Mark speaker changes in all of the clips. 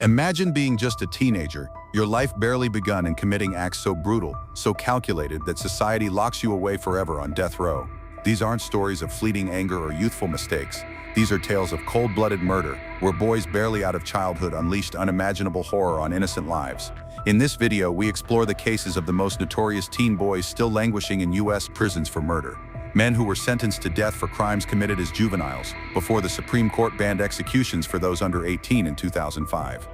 Speaker 1: Imagine being just a teenager, your life barely begun and committing acts so brutal, so calculated that society locks you away forever on death row. These aren't stories of fleeting anger or youthful mistakes. These are tales of cold-blooded murder, where boys barely out of childhood unleashed unimaginable horror on innocent lives. In this video, we explore the cases of the most notorious teen boys still languishing in U.S. prisons for murder. Men who were sentenced to death for crimes committed as juveniles, before the Supreme Court banned executions for those under 18 in 2005.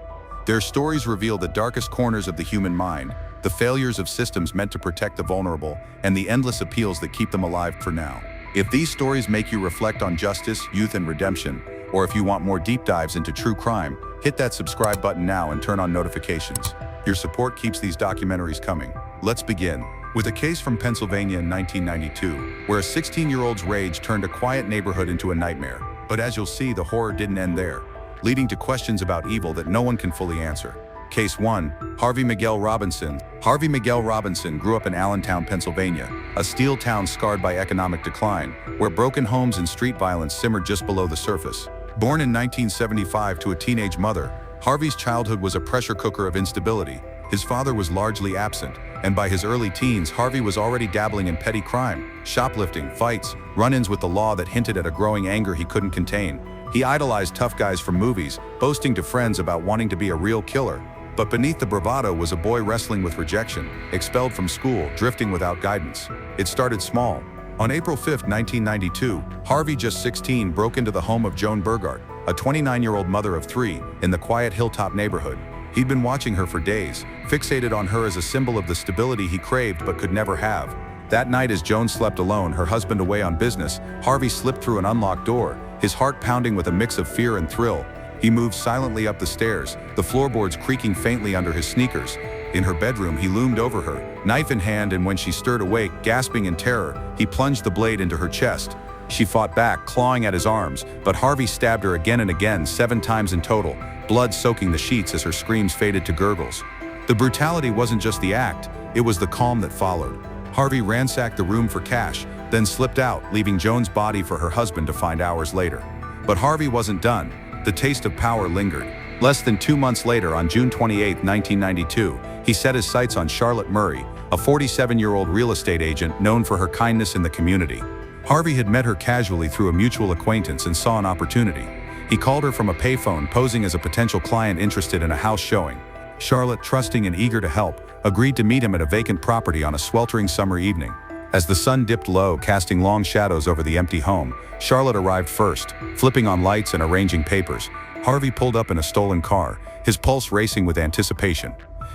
Speaker 1: Their stories reveal the darkest corners of the human mind, the failures of systems meant to protect the vulnerable, and the endless appeals that keep them alive for now. If these stories make you reflect on justice, youth, and redemption, or if you want more deep dives into true crime, hit that subscribe button now and turn on notifications. Your support keeps these documentaries coming. Let's begin with a case from Pennsylvania in 1992, where a 16-year-old's rage turned a quiet neighborhood into a nightmare. But as you'll see, the horror didn't end there, leading to questions about evil that no one can fully answer. Case 1. Harvey Miguel Robinson. Harvey Miguel Robinson grew up in Allentown, Pennsylvania, a steel town scarred by economic decline, where broken homes and street violence simmered just below the surface. Born in 1975 to a teenage mother, Harvey's childhood was a pressure cooker of instability. His father was largely absent, and by his early teens, Harvey was already dabbling in petty crime, shoplifting, fights, run-ins with the law that hinted at a growing anger he couldn't contain. He idolized tough guys from movies, boasting to friends about wanting to be a real killer. But beneath the bravado was a boy wrestling with rejection, expelled from school, drifting without guidance. It started small. On April 5, 1992, Harvey, just 16, broke into the home of Joan Burgart, a 29-year-old mother of 3, in the quiet Hilltop neighborhood. He'd been watching her for days, fixated on her as a symbol of the stability he craved but could never have. That night, as Joan slept alone, her husband away on business, Harvey slipped through an unlocked door, his heart pounding with a mix of fear and thrill. He moved silently up the stairs, the floorboards creaking faintly under his sneakers. In her bedroom, he loomed over her, knife in hand, and when she stirred awake, gasping in terror, he plunged the blade into her chest. She fought back, clawing at his arms, but Harvey stabbed her again and again, 7 times in total, blood soaking the sheets as her screams faded to gurgles. The brutality wasn't just the act, it was the calm that followed. Harvey ransacked the room for cash, then slipped out, leaving Joan's body for her husband to find hours later. But Harvey wasn't done. The taste of power lingered. Less than 2 months later, on June 28, 1992, he set his sights on Charlotte Murray, a 47-year-old real estate agent known for her kindness in the community. Harvey had met her casually through a mutual acquaintance and saw an opportunity. He called her from a payphone, posing as a potential client interested in a house showing. Charlotte, trusting and eager to help, agreed to meet him at a vacant property on a sweltering summer evening. As the sun dipped low, casting long shadows over the empty home, Charlotte arrived first, flipping on lights and arranging papers. Harvey pulled up in a stolen car, his pulse racing with anticipation.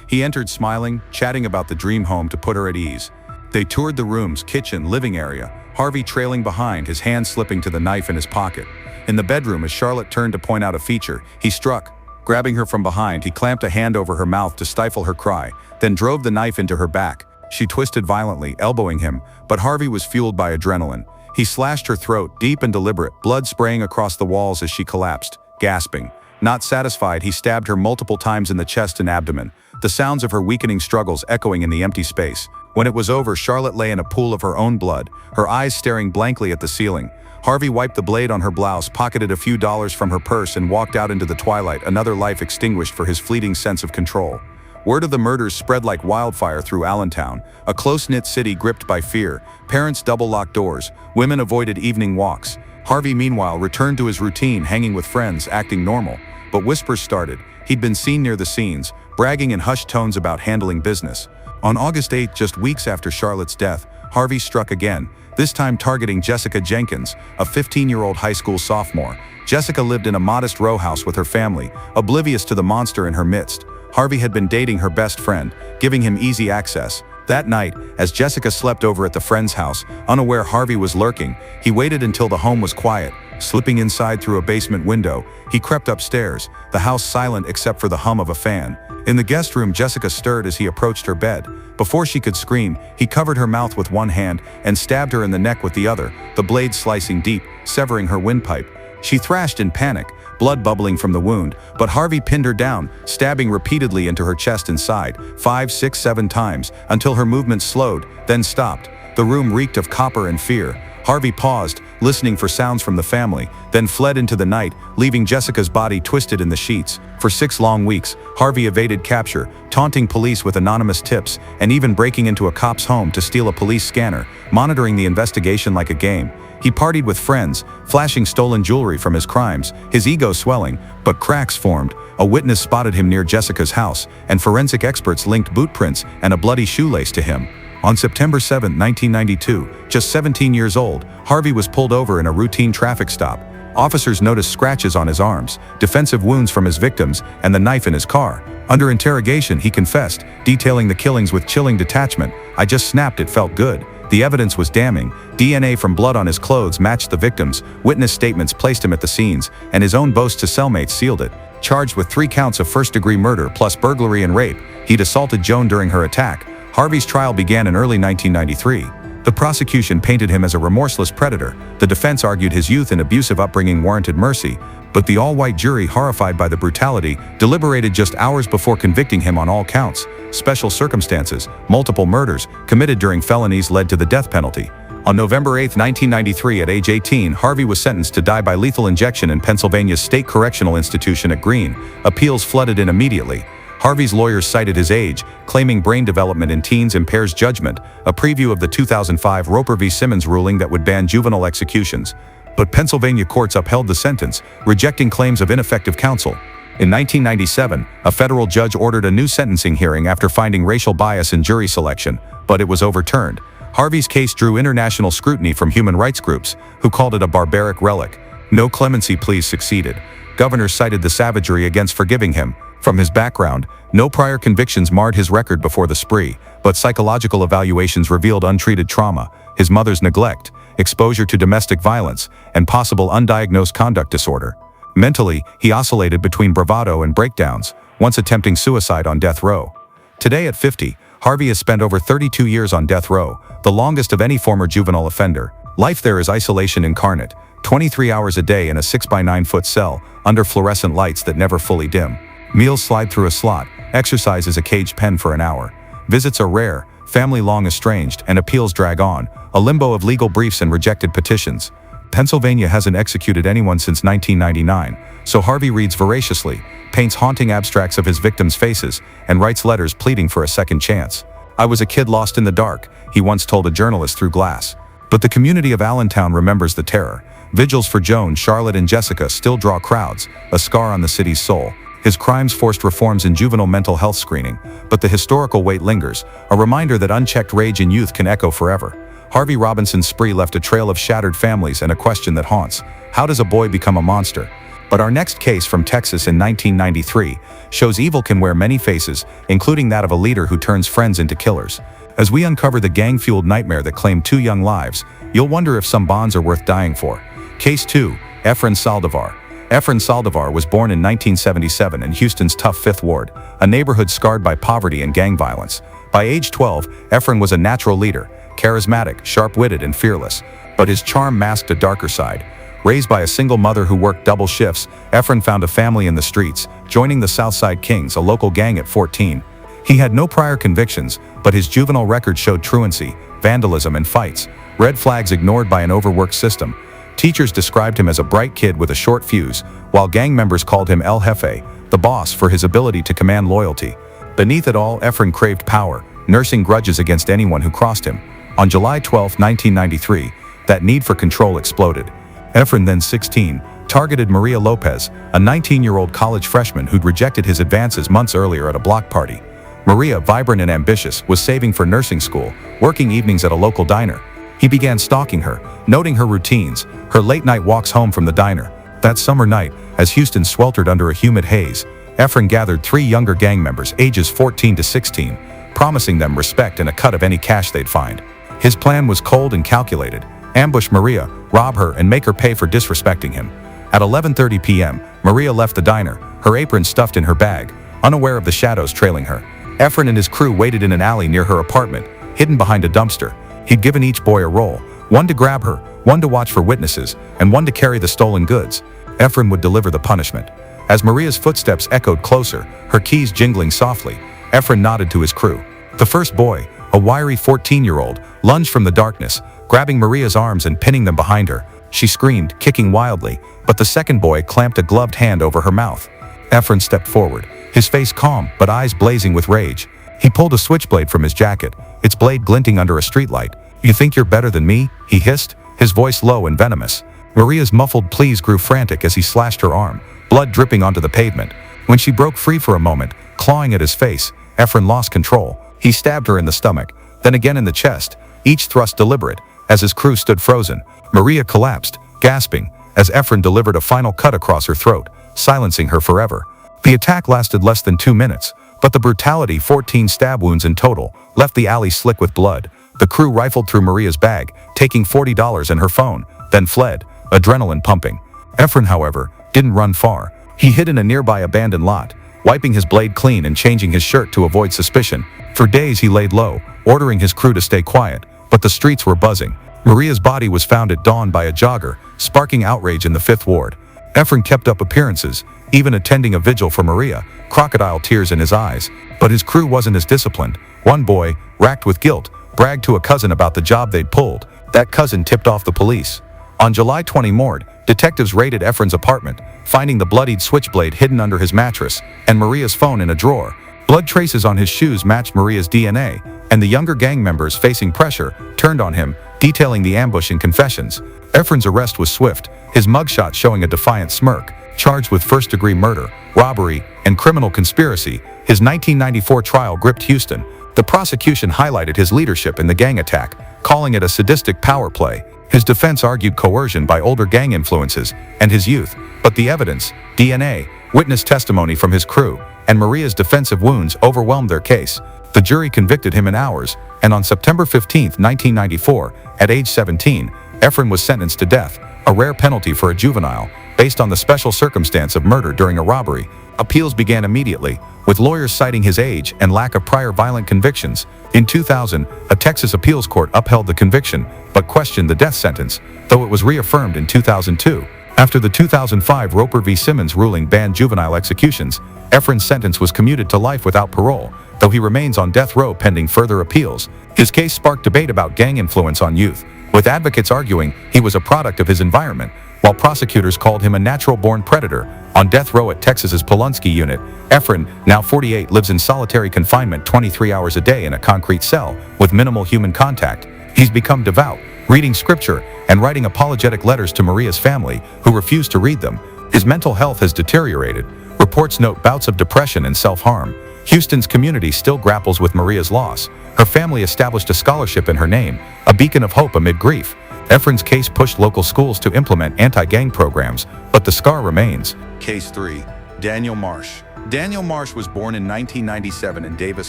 Speaker 1: He entered smiling, chatting about the dream home to put her at ease. They toured the rooms, kitchen, living area, Harvey trailing behind, his hand slipping to the knife in his pocket. In the bedroom, as Charlotte turned to point out a feature, he struck. Grabbing her from behind, he clamped a hand over her mouth to stifle her cry, then drove the knife into her back. She twisted violently, elbowing him, but Harvey was fueled by adrenaline. He slashed her throat, deep and deliberate, blood spraying across the walls as she collapsed, gasping. Not satisfied, he stabbed her multiple times in the chest and abdomen, the sounds of her weakening struggles echoing in the empty space. When it was over, Charlotte lay in a pool of her own blood, her eyes staring blankly at the ceiling. Harvey wiped the blade on her blouse, pocketed a few dollars from her purse, and walked out into the twilight, another life extinguished for his fleeting sense of control. Word of the murders spread like wildfire through Allentown, a close-knit city gripped by fear. Parents double-locked doors, women avoided evening walks. Harvey, meanwhile, returned to his routine, hanging with friends, acting normal. But whispers started. He'd been seen near the scenes, bragging in hushed tones about handling business. On August 8, just weeks after Charlotte's death, Harvey struck again, this time targeting Jessica Jenkins, a 15-year-old high school sophomore. Jessica lived in a modest row house with her family, oblivious to the monster in her midst. Harvey had been dating her best friend, giving him easy access. That night, as Jessica slept over at the friend's house, unaware Harvey was lurking, he waited until the home was quiet. Slipping inside through a basement window, he crept upstairs, the house silent except for the hum of a fan. In the guest room, Jessica stirred as he approached her bed. Before she could scream, he covered her mouth with one hand and stabbed her in the neck with the other, the blade slicing deep, severing her windpipe. She thrashed in panic, blood bubbling from the wound, but Harvey pinned her down, stabbing repeatedly into her chest and side, 5, 6, 7 times, until her movements slowed, then stopped. The room reeked of copper and fear. Harvey paused, listening for sounds from the family, then fled into the night, leaving Jessica's body twisted in the sheets. For 6 long weeks, Harvey evaded capture, taunting police with anonymous tips, and even breaking into a cop's home to steal a police scanner, monitoring the investigation like a game. He partied with friends, flashing stolen jewelry from his crimes, his ego swelling, but cracks formed. A witness spotted him near Jessica's house, and forensic experts linked boot prints and a bloody shoelace to him. On September 7, 1992, just 17 years old, Harvey was pulled over in a routine traffic stop. Officers noticed scratches on his arms, defensive wounds from his victims, and the knife in his car. Under interrogation, he confessed, detailing the killings with chilling detachment. "I just snapped, it felt good." The evidence was damning. DNA from blood on his clothes matched the victims, witness statements placed him at the scenes, and his own boast to cellmates sealed it. Charged with 3 counts of first-degree murder plus burglary and rape, he'd assaulted Joan during her attack. Harvey's trial began in early 1993. The prosecution painted him as a remorseless predator. The defense argued his youth and abusive upbringing warranted mercy, but the all-white jury, horrified by the brutality, deliberated just hours before convicting him on all counts. Special circumstances, multiple murders, committed during felonies led to the death penalty. On November 8, 1993, at age 18, Harvey was sentenced to die by lethal injection in Pennsylvania's State Correctional Institution at Greene. Appeals flooded in immediately. Harvey's lawyers cited his age, claiming brain development in teens impairs judgment, a preview of the 2005 Roper v. Simmons ruling that would ban juvenile executions. But Pennsylvania courts upheld the sentence, rejecting claims of ineffective counsel. In 1997, a federal judge ordered a new sentencing hearing after finding racial bias in jury selection, but it was overturned. Harvey's case drew international scrutiny from human rights groups, who called it a barbaric relic. No clemency pleas succeeded. Governors cited the savagery against forgiving him. From his background, no prior convictions marred his record before the spree, but psychological evaluations revealed untreated trauma, his mother's neglect, exposure to domestic violence, and possible undiagnosed conduct disorder. Mentally, he oscillated between bravado and breakdowns, once attempting suicide on death row. Today at 50, Harvey has spent over 32 years on death row, the longest of any former juvenile offender. Life there is isolation incarnate, 23 hours a day in a 6-by-9-foot cell, under fluorescent lights that never fully dim. Meals slide through a slot, exercise is a caged pen for an hour. Visits are rare, family long estranged, and appeals drag on, a limbo of legal briefs and rejected petitions. Pennsylvania hasn't executed anyone since 1999, so Harvey reads voraciously, paints haunting abstracts of his victims' faces, and writes letters pleading for a second chance. "I was a kid lost in the dark," he once told a journalist through glass. But the community of Allentown remembers the terror. Vigils for Joan, Charlotte, and Jessica still draw crowds, a scar on the city's soul. His crimes forced reforms in juvenile mental health screening, but the historical weight lingers, a reminder that unchecked rage in youth can echo forever. Harvey Robinson's spree left a trail of shattered families and a question that haunts: how does a boy become a monster? But our next case from Texas in 1993 shows evil can wear many faces, including that of a leader who turns friends into killers. As we uncover the gang-fueled nightmare that claimed 2 young lives, you'll wonder if some bonds are worth dying for. Case 2, Efren Saldivar. Efren Saldivar was born in 1977 in Houston's tough Fifth Ward, a neighborhood scarred by poverty and gang violence. By age 12, Efren was a natural leader, charismatic, sharp-witted, and fearless. But his charm masked a darker side. Raised by a single mother who worked double shifts, Efren found a family in the streets, joining the Southside Kings, a local gang at 14. He had no prior convictions, but his juvenile record showed truancy, vandalism, and fights, red flags ignored by an overworked system. Teachers described him as a bright kid with a short fuse, while gang members called him El Jefe, the boss, for his ability to command loyalty. Beneath it all, Efren craved power, nursing grudges against anyone who crossed him. On July 12, 1993, that need for control exploded. Efren, then 16, targeted Maria Lopez, a 19-year-old college freshman who'd rejected his advances months earlier at a block party. Maria, vibrant and ambitious, was saving for nursing school, working evenings at a local diner. He began stalking her, noting her routines, her late-night walks home from the diner. That summer night, as Houston sweltered under a humid haze, Efren gathered 3 younger gang members, ages 14 to 16, promising them respect and a cut of any cash they'd find. His plan was cold and calculated: ambush Maria, rob her, and make her pay for disrespecting him. At 11:30 p.m., Maria left the diner, her apron stuffed in her bag, unaware of the shadows trailing her. Efren and his crew waited in an alley near her apartment, hidden behind a dumpster. He'd given each boy a role, one to grab her, one to watch for witnesses, and one to carry the stolen goods. Efren would deliver the punishment. As Maria's footsteps echoed closer, her keys jingling softly, Efren nodded to his crew. The first boy, a wiry 14-year-old, lunged from the darkness, grabbing Maria's arms and pinning them behind her. she screamed, kicking wildly, but the second boy clamped a gloved hand over her mouth. Efren stepped forward, his face calm but eyes blazing with rage. He pulled a switchblade from his jacket, its blade glinting under a streetlight. "You think you're better than me?" he hissed, his voice low and venomous. Maria's muffled pleas grew frantic as he slashed her arm, blood dripping onto the pavement. When she broke free for a moment, clawing at his face, Efren lost control. He stabbed her in the stomach, then again in the chest, each thrust deliberate. As his crew stood frozen, Maria collapsed, gasping, as Efren delivered a final cut across her throat, silencing her forever. The attack lasted less than 2 minutes, but the brutality, 14 stab wounds in total, left the alley slick with blood. The crew rifled through Maria's bag, taking $40 and her phone, then fled, adrenaline pumping. Efren, however, didn't run far. He hid in a nearby abandoned lot, wiping his blade clean and changing his shirt to avoid suspicion. For days he laid low, ordering his crew to stay quiet, but the streets were buzzing. Maria's body was found at dawn by a jogger, sparking outrage in the 5th Ward. Efren kept up appearances, even attending a vigil for Maria, crocodile tears in his eyes. But his crew wasn't as disciplined. One boy, racked with guilt, bragged to a cousin about the job they'd pulled. That cousin tipped off the police. On July 20, detectives raided Efren's apartment, finding the bloodied switchblade hidden under his mattress and Maria's phone in a drawer. Blood traces on his shoes matched Maria's DNA, and the younger gang members, facing pressure, turned on him, detailing the ambush in confessions. Efren's arrest was swift, his mugshot showing a defiant smirk. Charged with first-degree murder, robbery, and criminal conspiracy, his 1994 trial gripped Houston. The prosecution highlighted his leadership in the gang attack, calling it a sadistic power play. His defense argued coercion by older gang influences and his youth, but the evidence, DNA, witness testimony from his crew, and Maria's defensive wounds overwhelmed their case. The jury convicted him in hours, and on September 15, 1994, at age 17, Efren was sentenced to death, a rare penalty for a juvenile, based on the special circumstance of murder during a robbery. Appeals began immediately, with lawyers citing his age and lack of prior violent convictions. In 2000, a Texas appeals court upheld the conviction, but questioned the death sentence, though it was reaffirmed in 2002. After the 2005 Roper v. Simmons ruling banned juvenile executions, Efren's sentence was commuted to life without parole, though he remains on death row pending further appeals. His case sparked debate about gang influence on youth, with advocates arguing he was a product of his environment, while prosecutors called him a natural-born predator. On death row at Texas's Pulaski unit, Efren, now 48, lives in solitary confinement 23 hours a day in a concrete cell, with minimal human contact. He's become devout, reading scripture and writing apologetic letters to Maria's family, who refuse to read them. His mental health has deteriorated. Reports note bouts of depression and self-harm. Houston's community still grapples with Maria's loss. Her family established a scholarship in her name, a beacon of hope amid grief. Efren's case pushed local schools to implement anti-gang programs, but the scar remains. Case 3. Daniel Marsh. Daniel Marsh was born in 1997 in Davis,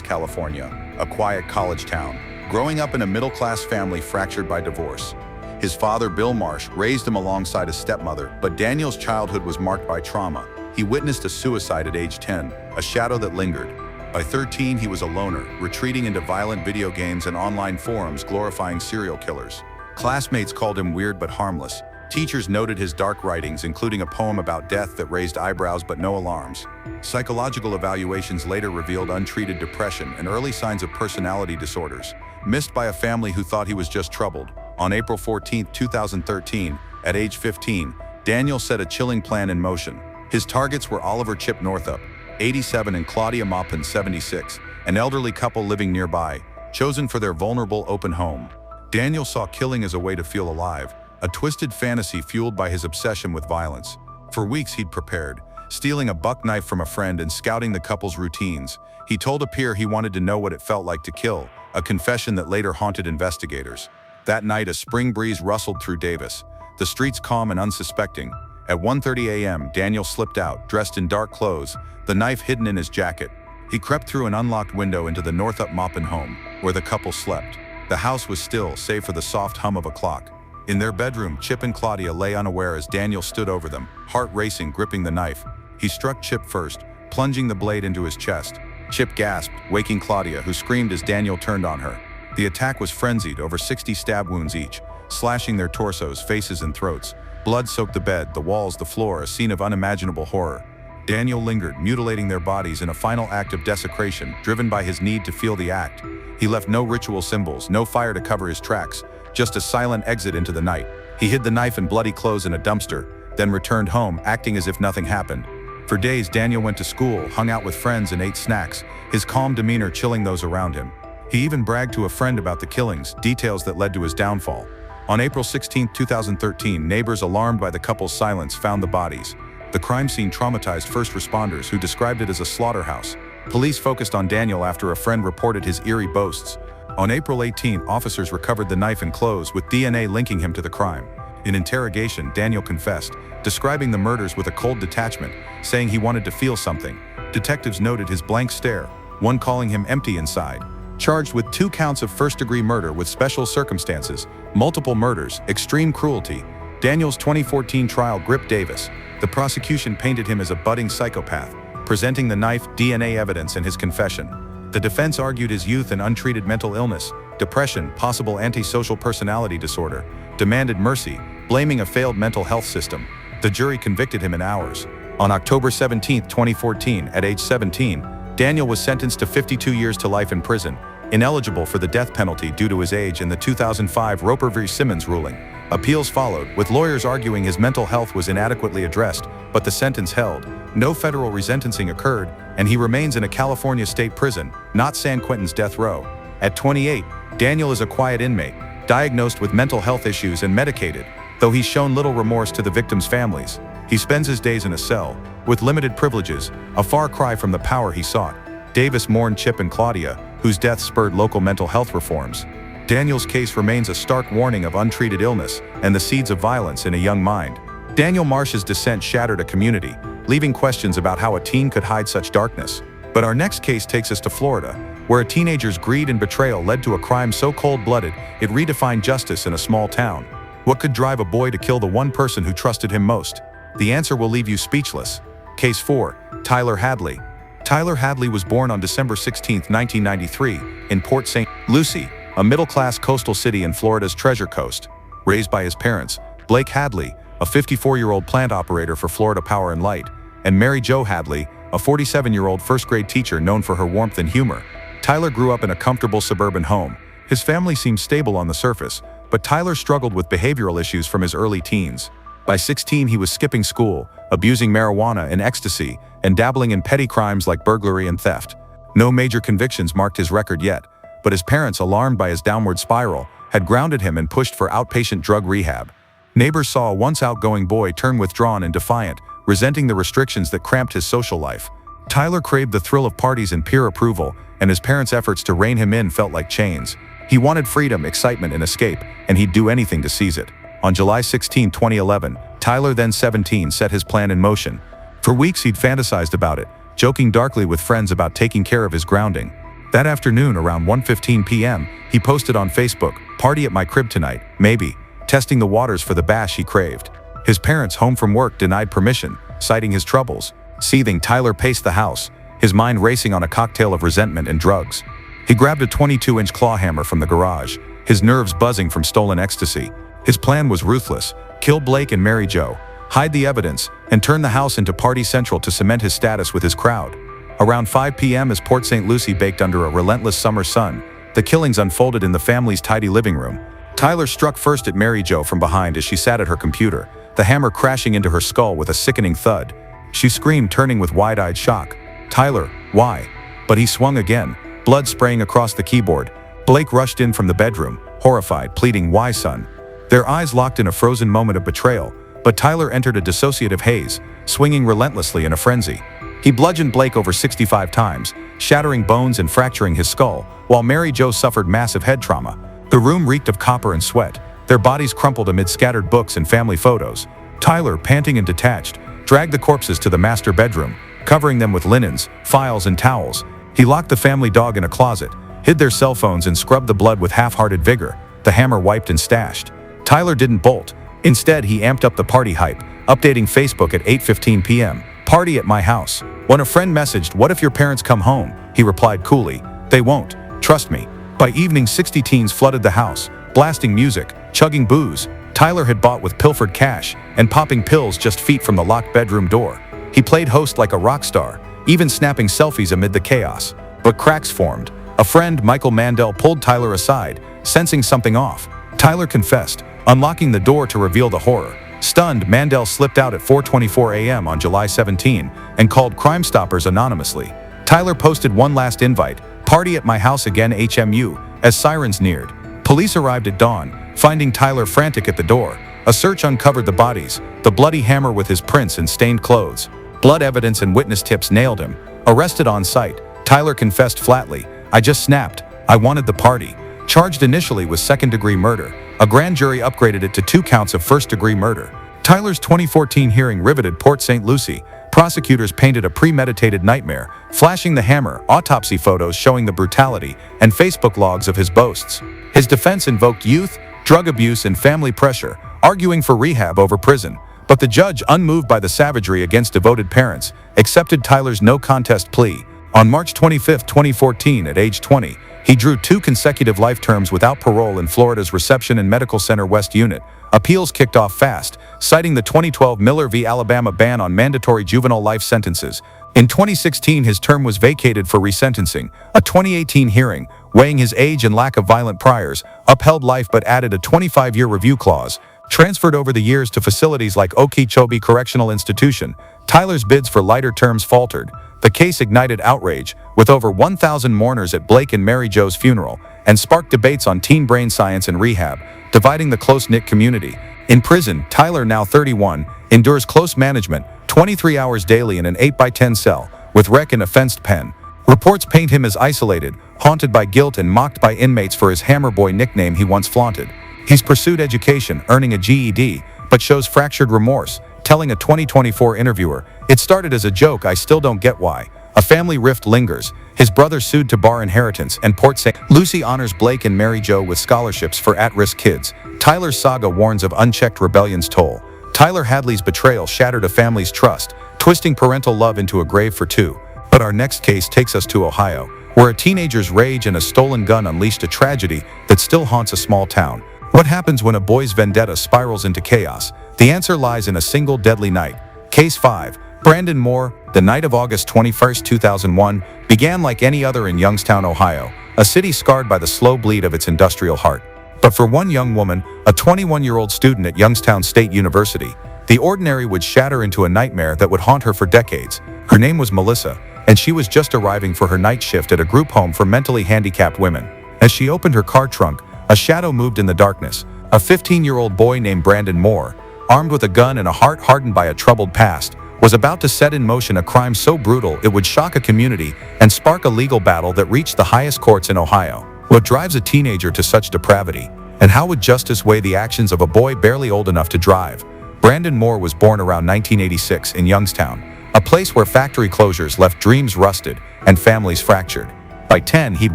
Speaker 1: California, a quiet college town, growing up in a middle-class family fractured by divorce. His father, Bill Marsh, raised him alongside his stepmother, but Daniel's childhood was marked by trauma. He witnessed a suicide at age 10, a shadow that lingered. By 13, he was a loner, retreating into violent video games and online forums glorifying serial killers. Classmates called him weird but harmless. Teachers noted his dark writings, including a poem about death that raised eyebrows but no alarms. Psychological evaluations later revealed untreated depression and early signs of personality disorders, missed by a family who thought he was just troubled. On April 14, 2013, at age 15, Daniel set a chilling plan in motion. His targets were Oliver Chip Northup, 87, and Claudia Maupin, 76, an elderly couple living nearby, chosen for their vulnerable open home. Daniel saw killing as a way to feel alive, a twisted fantasy fueled by his obsession with violence. For weeks he'd prepared, stealing a buck knife from a friend and scouting the couple's routines. He told a peer he wanted to know what it felt like to kill, a confession that later haunted investigators. That night, a spring breeze rustled through Davis, the streets calm and unsuspecting. At 1:30 a.m., Daniel slipped out, dressed in dark clothes, the knife hidden in his jacket. He crept through an unlocked window into the Northup Maupin home, where the couple slept. The house was still, save for the soft hum of a clock. In their bedroom, Chip and Claudia lay unaware as Daniel stood over them, heart racing, gripping the knife. He struck Chip first, plunging the blade into his chest. Chip gasped, waking Claudia, who screamed as Daniel turned on her. The attack was frenzied, over 60 stab wounds each, slashing their torsos, faces, and throats. Blood soaked the bed, the walls, the floor, a scene of unimaginable horror. Daniel lingered, mutilating their bodies in a final act of desecration, driven by his need to feel the act. He left no ritual symbols, no fire to cover his tracks, just a silent exit into the night. He hid the knife and bloody clothes in a dumpster, then returned home, acting as if nothing happened. For days, Daniel went to school, hung out with friends, and ate snacks, his calm demeanor chilling those around him. He even bragged to a friend about the killings, details that led to his downfall. On April 16, 2013, neighbors alarmed by the couple's silence found the bodies. The crime scene traumatized first responders who described it as a slaughterhouse. Police focused on Daniel after a friend reported his eerie boasts. On April 18, officers recovered the knife and clothes with DNA linking him to the crime. In interrogation, Daniel confessed, describing the murders with a cold detachment, saying he wanted to feel something. Detectives noted his blank stare, one calling him empty inside. Charged with 2 counts of first-degree murder with special circumstances, multiple murders, extreme cruelty, Daniel's 2014 trial gripped Davis. The prosecution painted him as a budding psychopath, presenting the knife, DNA evidence, and his confession. The defense argued his youth and untreated mental illness, depression, possible antisocial personality disorder, demanded mercy, blaming a failed mental health system. The jury convicted him in hours. On October 17, 2014, at age 17, Daniel was sentenced to 52 years to life in prison, ineligible for the death penalty due to his age and the 2005 Roper v. Simmons ruling. Appeals followed, with lawyers arguing his mental health was inadequately addressed, but the sentence held. No federal resentencing occurred, and he remains in a California state prison, not San Quentin's death row. At 28, Daniel is a quiet inmate, diagnosed with mental health issues and medicated, though he's shown little remorse to the victims' families. He spends his days in a cell, with limited privileges, a far cry from the power he sought. Davis mourned Chip and Claudia, whose death spurred local mental health reforms. Daniel's case remains a stark warning of untreated illness and the seeds of violence in a young mind. Daniel Marsh's descent shattered a community, leaving questions about how a teen could hide such darkness. But our next case takes us to Florida, where a teenager's greed and betrayal led to a crime so cold-blooded it redefined justice in a small town. What could drive a boy to kill the one person who trusted him most? The answer will leave you speechless. Case 4. Tyler Hadley. Tyler Hadley was born on December 16, 1993, in Port St. Lucie, a middle-class coastal city in Florida's Treasure Coast. Raised by his parents, Blake Hadley, a 54-year-old plant operator for Florida Power and Light, and Mary Jo Hadley, a 47-year-old first-grade teacher known for her warmth and humor. Tyler grew up in a comfortable suburban home. His family seemed stable on the surface, but Tyler struggled with behavioral issues from his early teens. By 16, he was skipping school, abusing marijuana and ecstasy, and dabbling in petty crimes like burglary and theft. No major convictions marked his record yet, but his parents, alarmed by his downward spiral, had grounded him and pushed for outpatient drug rehab. Neighbors saw a once outgoing boy turn withdrawn and defiant, resenting the restrictions that cramped his social life. Tyler craved the thrill of parties and peer approval, and his parents' efforts to rein him in felt like chains. He wanted freedom, excitement, and escape, and he'd do anything to seize it. On July 16, 2011, Tyler, then 17, set his plan in motion. For weeks he'd fantasized about it, joking darkly with friends about taking care of his grounding. That afternoon, around 1:15 p.m., he posted on Facebook, "Party at my crib tonight, maybe," testing the waters for the bash he craved. His parents, home from work, denied permission, citing his troubles. Seething, Tyler paced the house, his mind racing on a cocktail of resentment and drugs. He grabbed a 22-inch claw hammer from the garage, his nerves buzzing from stolen ecstasy. His plan was ruthless: kill Blake and Mary Jo, hide the evidence, and turn the house into party central to cement his status with his crowd. Around 5 p.m., as Port St. Lucie baked under a relentless summer sun, the killings unfolded in the family's tidy living room. Tyler struck first at Mary Jo from behind as she sat at her computer, the hammer crashing into her skull with a sickening thud. She screamed, turning with wide-eyed shock. "Tyler, why?" But he swung again, blood spraying across the keyboard. Blake rushed in from the bedroom, horrified, pleading, "Why, son?" Their eyes locked in a frozen moment of betrayal, but Tyler entered a dissociative haze, swinging relentlessly in a frenzy. He bludgeoned Blake over 65 times, shattering bones and fracturing his skull, while Mary Jo suffered massive head trauma. The room reeked of copper and sweat, their bodies crumpled amid scattered books and family photos. Tyler, panting and detached, dragged the corpses to the master bedroom, covering them with linens, files, and towels. He locked the family dog in a closet, hid their cell phones, and scrubbed the blood with half-hearted vigor, the hammer wiped and stashed. Tyler didn't bolt. Instead, he amped up the party hype, updating Facebook at 8:15 p.m. "Party at my house." When a friend messaged, "What if your parents come home?" he replied coolly, "They won't. Trust me." By evening, 60 teens flooded the house, blasting music, chugging booze Tyler had bought with pilfered cash, and popping pills just feet from the locked bedroom door. He played host like a rock star, even snapping selfies amid the chaos. But cracks formed. A friend, Michael Mandel, pulled Tyler aside, sensing something off. Tyler confessed, unlocking the door to reveal the horror. Stunned, Mandel slipped out at 4:24 a.m. on July 17 and called Crime Stoppers anonymously. Tyler posted one last invite, "Party at my house again HMU," as sirens neared. Police arrived at dawn, finding Tyler frantic at the door. A search uncovered the bodies, the bloody hammer with his prints and stained clothes. Blood evidence and witness tips nailed him. Arrested on site, Tyler confessed flatly, "I just snapped. I wanted the party." Charged initially with second-degree murder, a grand jury upgraded it to 2 counts of first-degree murder. Tyler's 2014 hearing riveted Port St. Lucie. Prosecutors painted a premeditated nightmare, flashing the hammer, autopsy photos showing the brutality, and Facebook logs of his boasts. His defense invoked youth, drug abuse, and family pressure, arguing for rehab over prison. But the judge, unmoved by the savagery against devoted parents, accepted Tyler's no-contest plea. On March 25, 2014, at age 20, he drew 2 consecutive life terms without parole in Florida's Reception and Medical Center West Unit. Appeals kicked off fast, citing the 2012 Miller v. Alabama ban on mandatory juvenile life sentences. In 2016, his term was vacated for resentencing. A 2018 hearing, weighing his age and lack of violent priors, upheld life but added a 25-year review clause. Transferred over the years to facilities like Okeechobee Correctional Institution, Tyler's bids for lighter terms faltered. The case ignited outrage, with over 1,000 mourners at Blake and Mary Jo's funeral, and sparked debates on teen brain science and rehab, dividing the close-knit community. In prison, Tyler, now 31, endures close management, 23 hours daily in an 8x10 cell, with rec and a fenced pen. Reports paint him as isolated, haunted by guilt and mocked by inmates for his Hammer Boy nickname he once flaunted. He's pursued education, earning a GED, but shows fractured remorse, telling a 2024 interviewer, "It started as a joke, I still don't get why." A family rift lingers. His brother sued to bar inheritance, and Port St. Lucie honors Blake and Mary Jo with scholarships for at-risk kids. Tyler's saga warns of unchecked rebellion's toll. Tyler Hadley's betrayal shattered a family's trust, twisting parental love into a grave for 2. But our next case takes us to Ohio, where a teenager's rage and a stolen gun unleashed a tragedy that still haunts a small town. What happens when a boy's vendetta spirals into chaos? The answer lies in a single deadly night. Case 5. Brandon Moore. The night of August 21, 2001, began like any other in Youngstown, Ohio, a city scarred by the slow bleed of its industrial heart. But for one young woman, a 21-year-old student at Youngstown State University, the ordinary would shatter into a nightmare that would haunt her for decades. Her name was Melissa, and she was just arriving for her night shift at a group home for mentally handicapped women. As she opened her car trunk, a shadow moved in the darkness. A 15-year-old boy named Brandon Moore, armed with a gun and a heart hardened by a troubled past, was about to set in motion a crime so brutal it would shock a community and spark a legal battle that reached the highest courts in Ohio. What drives a teenager to such depravity? And how would justice weigh the actions of a boy barely old enough to drive? Brandon Moore was born around 1986 in Youngstown, a place where factory closures left dreams rusted and families fractured. By 10, he'd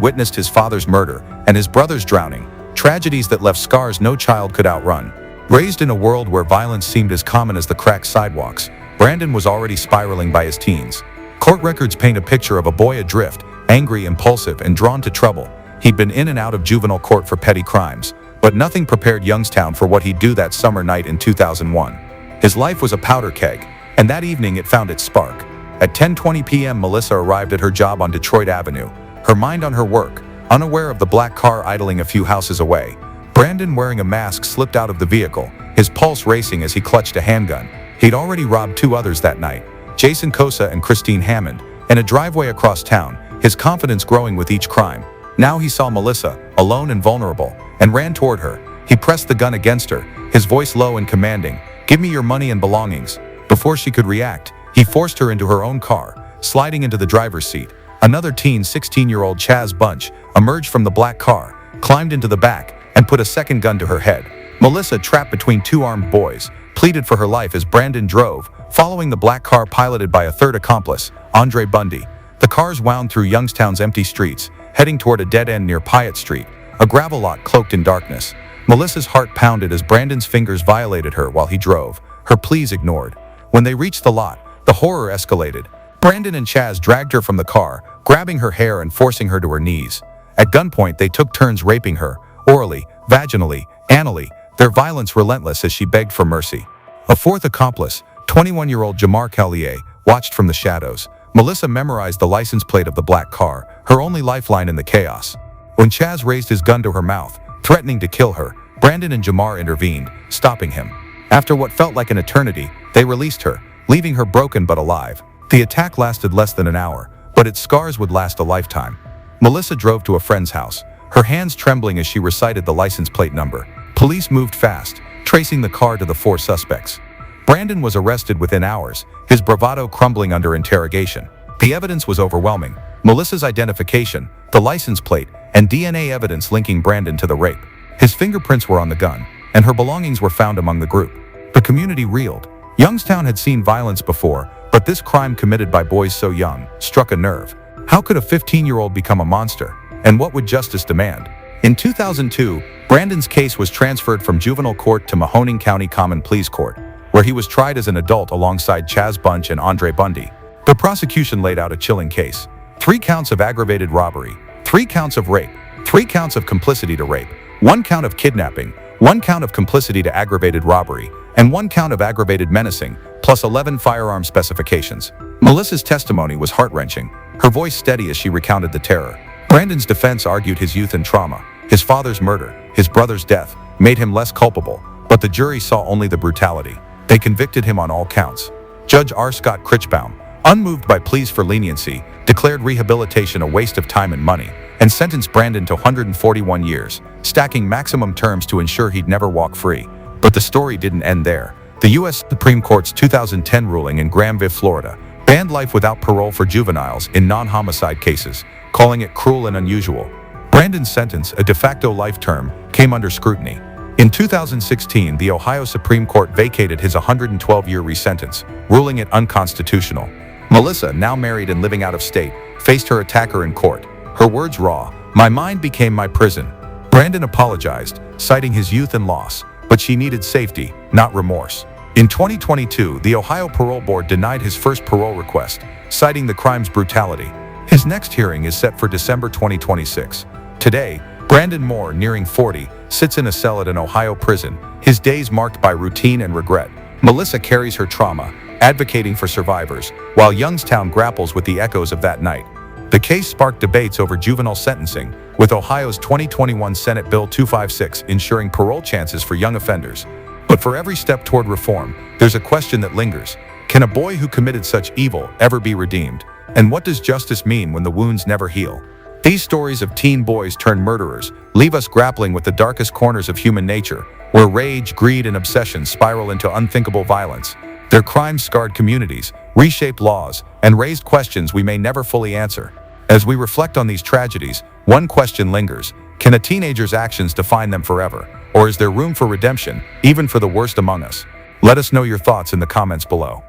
Speaker 1: witnessed his father's murder and his brother's drowning, tragedies that left scars no child could outrun. Raised in a world where violence seemed as common as the cracked sidewalks, Brandon was already spiraling by his teens. Court records paint a picture of a boy adrift, angry, impulsive, and drawn to trouble. He'd been in and out of juvenile court for petty crimes, but nothing prepared Youngstown for what he'd do that summer night in 2001. His life was a powder keg, and that evening it found its spark. At 10:20 p.m., Melissa arrived at her job on Detroit Avenue, her mind on her work, unaware of the black car idling a few houses away. Brandon, wearing a mask, slipped out of the vehicle, his pulse racing as he clutched a handgun. He'd already robbed 2 others that night, Jason Cosa and Christine Hammond, in a driveway across town, his confidence growing with each crime. Now he saw Melissa, alone and vulnerable, and ran toward her. He pressed the gun against her, his voice low and commanding, "Give me your money and belongings." Before she could react, he forced her into her own car, sliding into the driver's seat. Another teen, 16-year-old Chaz Bunch, emerged from the black car, climbed into the back, and put a second gun to her head. Melissa, trapped between 2 armed boys, pleaded for her life as Brandon drove, following the black car piloted by a third accomplice, Andre Bundy. The cars wound through Youngstown's empty streets, heading toward a dead end near Piatt Street, a gravel lot cloaked in darkness. Melissa's heart pounded as Brandon's fingers violated her while he drove, her pleas ignored. When they reached the lot, the horror escalated. Brandon and Chaz dragged her from the car, grabbing her hair and forcing her to her knees. At gunpoint, they took turns raping her, orally, vaginally, anally, their violence relentless as she begged for mercy. A fourth accomplice, 21-year-old Jamar Callier, watched from the shadows. Melissa memorized the license plate of the black car, her only lifeline in the chaos. When Chaz raised his gun to her mouth, threatening to kill her, Brandon and Jamar intervened, stopping him. After what felt like an eternity, they released her, leaving her broken but alive. The attack lasted less than an hour, but its scars would last a lifetime. Melissa drove to a friend's house, her hands trembling as she recited the license plate number. Police moved fast, tracing the car to the 4 suspects. Brandon was arrested within hours, his bravado crumbling under interrogation. The evidence was overwhelming: Melissa's identification, the license plate, and DNA evidence linking Brandon to the rape. His fingerprints were on the gun, and her belongings were found among the group. The community reeled. Youngstown had seen violence before, but this crime committed by boys so young struck a nerve. How could a 15-year-old become a monster? And what would justice demand? In 2002, Brandon's case was transferred from juvenile court to Mahoning County Common Pleas Court, where he was tried as an adult alongside Chaz Bunch and Andre Bundy. The prosecution laid out a chilling case: 3 counts of aggravated robbery, 3 counts of rape, 3 counts of complicity to rape, 1 count of kidnapping, 1 count of complicity to aggravated robbery, and 1 count of aggravated menacing, plus 11 firearm specifications. Melissa's testimony was heart-wrenching, her voice steady as she recounted the terror. Brandon's defense argued his youth and trauma, his father's murder, his brother's death, made him less culpable, but the jury saw only the brutality. They convicted him on all counts. Judge R. Scott Critchbaum, unmoved by pleas for leniency, declared rehabilitation a waste of time and money, and sentenced Brandon to 141 years, stacking maximum terms to ensure he'd never walk free. But the story didn't end there. The U.S. Supreme Court's 2010 ruling in Granville, Florida, banned life without parole for juveniles in non-homicide cases, calling it cruel and unusual. Brandon's sentence, a de facto life term, came under scrutiny. In 2016, the Ohio Supreme Court vacated his 112-year resentence, ruling it unconstitutional. Melissa, now married and living out of state, faced her attacker in court. Her words raw: "My mind became my prison." Brandon apologized, citing his youth and loss, but she needed safety, not remorse. In 2022, the Ohio Parole Board denied his first parole request, citing the crime's brutality. His next hearing is set for December 2026. Today, Brandon Moore, nearing 40, sits in a cell at an Ohio prison, his days marked by routine and regret. Melissa carries her trauma, advocating for survivors, while Youngstown grapples with the echoes of that night. The case sparked debates over juvenile sentencing, with Ohio's 2021 Senate Bill 256 ensuring parole chances for young offenders. But for every step toward reform, there's a question that lingers: can a boy who committed such evil ever be redeemed? And what does justice mean when the wounds never heal? These stories of teen boys turned murderers leave us grappling with the darkest corners of human nature, where rage, greed, and obsession spiral into unthinkable violence. Their crimes scarred communities, reshaped laws, and raised questions we may never fully answer. As we reflect on these tragedies, one question lingers: can a teenager's actions define them forever? Or is there room for redemption, even for the worst among us? Let us know your thoughts in the comments below.